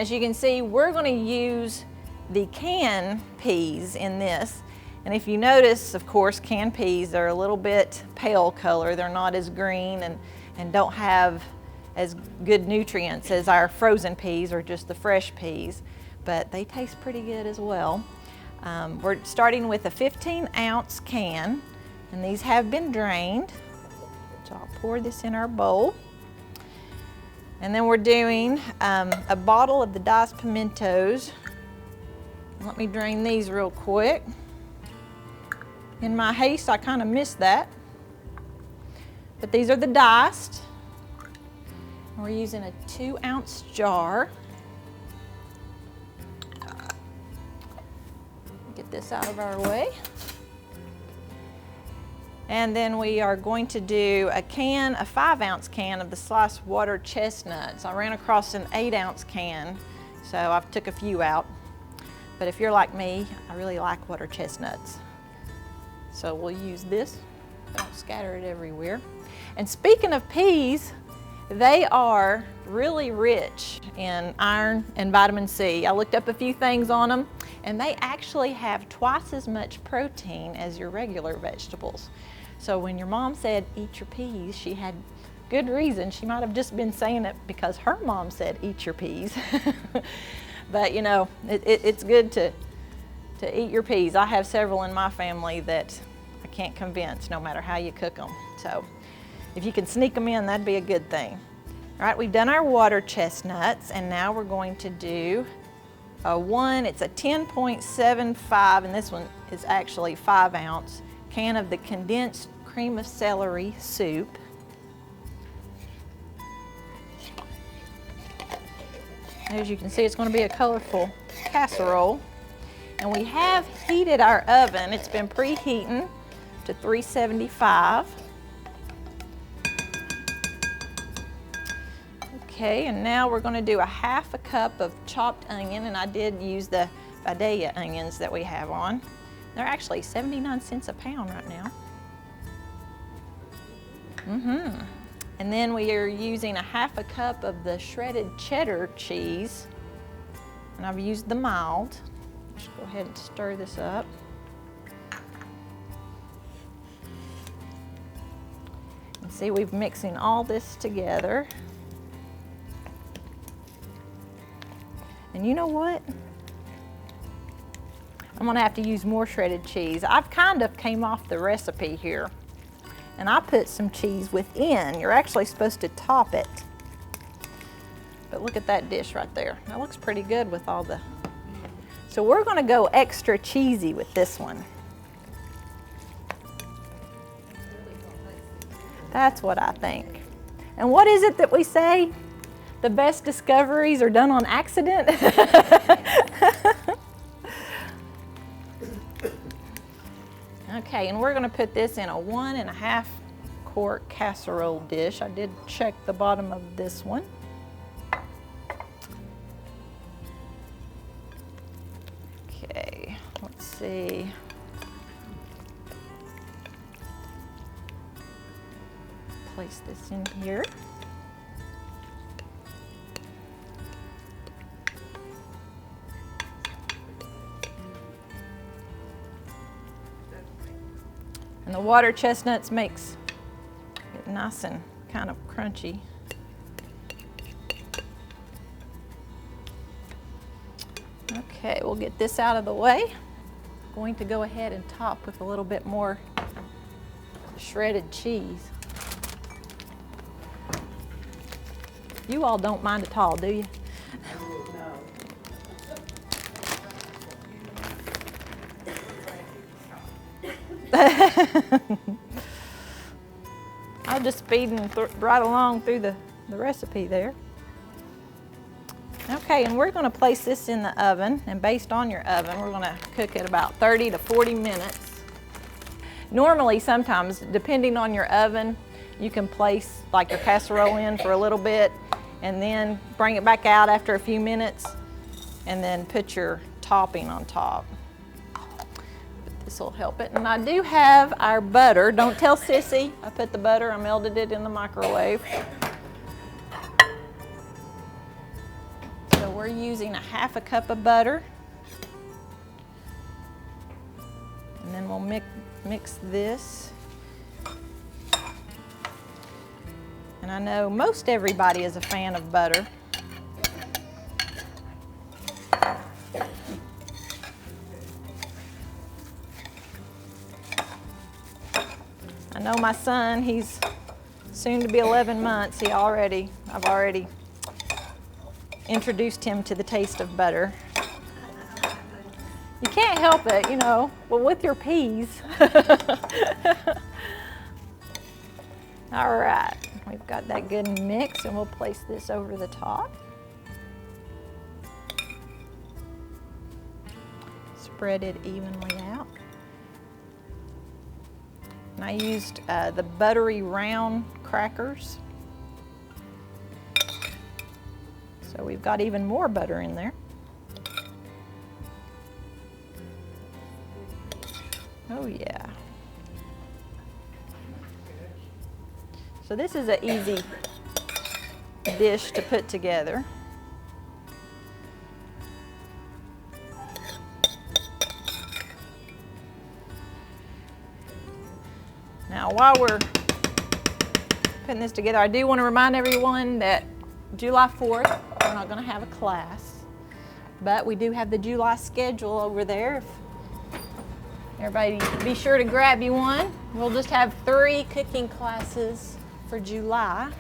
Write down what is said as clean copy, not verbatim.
As you can see, we're going to use the canned peas in this. And if you notice, of course, canned peas are a little bit pale color. They're not as green and don't have as good nutrients as our frozen peas or just the fresh peas, but they taste pretty good as well. We're starting with a 15-ounce can, and these have been drained. So I'll pour this in our bowl. And then we're doing a bottle of the diced pimentos. Let me drain these real quick. In my haste, I kind of missed that. But these are the diced. We're using a 2-ounce jar. Get this out of our way. And then we are going to do a 5-ounce can of the sliced water chestnuts. I ran across an 8-ounce can, so I've took a few out. But if you're like me, I really like water chestnuts. So we'll use this, don't scatter it everywhere. And speaking of peas, they are really rich in iron and vitamin C. I looked up a few things on them, and they actually have twice as much protein as your regular vegetables. So when your mom said, eat your peas, she had good reason. She might have just been saying it because her mom said, eat your peas. But you know, it's good to eat your peas. I have several in my family that I can't convince no matter how you cook them. So if you can sneak them in, that'd be a good thing. All right, we've done our water chestnuts, and now we're going to do it's a 10.75, and this one is actually 5-ounce can of the condensed cream of celery soup. As you can see, it's going to be a colorful casserole. And we have heated our oven. It's been preheating to 375. Okay, and now we're going to do a 1/2 cup of chopped onion, and I did use the Vidalia onions that we have on. They're actually 79 cents a pound right now. And then we are using a 1/2 cup of the shredded cheddar cheese, and I've used the mild. Just go ahead and stir this up. And see, we're mixing all this together. And you know what? I'm gonna have to use more shredded cheese. I've kind of came off the recipe here, and I put some cheese within. You're actually supposed to top it. But look at that dish right there. That looks pretty good with all the... So we're gonna go extra cheesy with this one. That's what I think. And what is it that we say? The best discoveries are done on accident? Okay, and we're gonna put this in a 1.5 quart casserole dish. I did check the bottom of this one. Okay, let's see. Place this in here. And the water chestnuts makes it nice and kind of crunchy. Okay, we'll get this out of the way. I'm going to go ahead and top with a little bit more shredded cheese. You all don't mind at all, do you? I'm just speeding right along through the recipe there. Okay, and we're going to place this in the oven, and based on your oven, we're going to cook it about 30 to 40 minutes. Normally, sometimes, depending on your oven, you can place like your casserole in for a little bit, and then bring it back out after a few minutes, and then put your topping on top. This will help it. And I do have our butter. Don't tell Sissy I put the butter, I melted it in the microwave. So we're we're using a 1/2 cup of butter. And then we'll mix this. And I know most everybody is a fan of butter. I know my son, he's soon to be 11 months. I've already introduced him to the taste of butter. You can't help it, you know, well, with your peas. All right, we've got that good mix, and we'll place this over the top. Spread it evenly out. And I used the buttery round crackers. So we've got even more butter in there. Oh yeah. So this is an easy dish to put together. Now, while we're putting this together, I do want to remind everyone that July 4th, we're not going to have a class, but we do have the July schedule over there. Everybody be sure to grab you one. We'll just have 3 cooking classes for July.